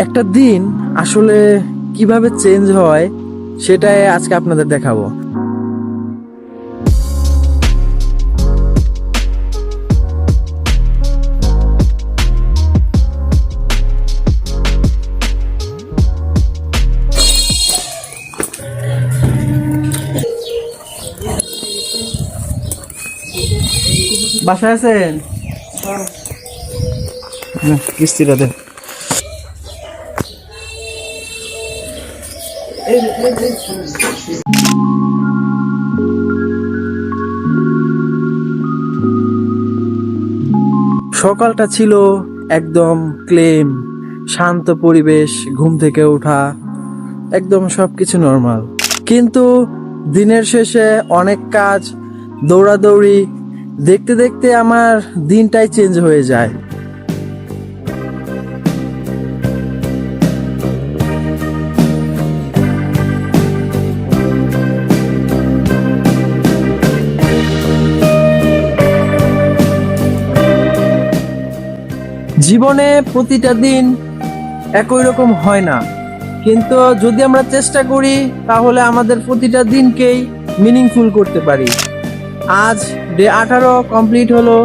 একটা দিন আসলে কিভাবে চেঞ্জ হয় সেটাই আজকে আপনাদের দেখাবো। বাসায় আছেন? কিস্তিটা দেন। সকালটা ছিল একদম ক্লেম, শান্ত পরিবেশ, ঘুম থেকে ওঠা, একদম সবকিছু নর্মাল। কিন্তু দিনের শেষে অনেক কাজ, দৌড়াদৌড়ি দেখতে দেখতে আমার দিনটাই চেঞ্জ হয়ে যায়। জীবনে প্রতিটা দিন একই রকম হয় না, কিন্তু যদি আমরা চেষ্টা করি তাহলে আমাদের প্রতিটা দিনকেই মিনিংফুল করতে পারি। আজ ডে 18 কমপ্লিট হলো,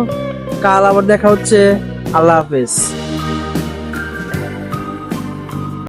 কাল আবার দেখা হচ্ছে। আল্লাহ হাফেজ।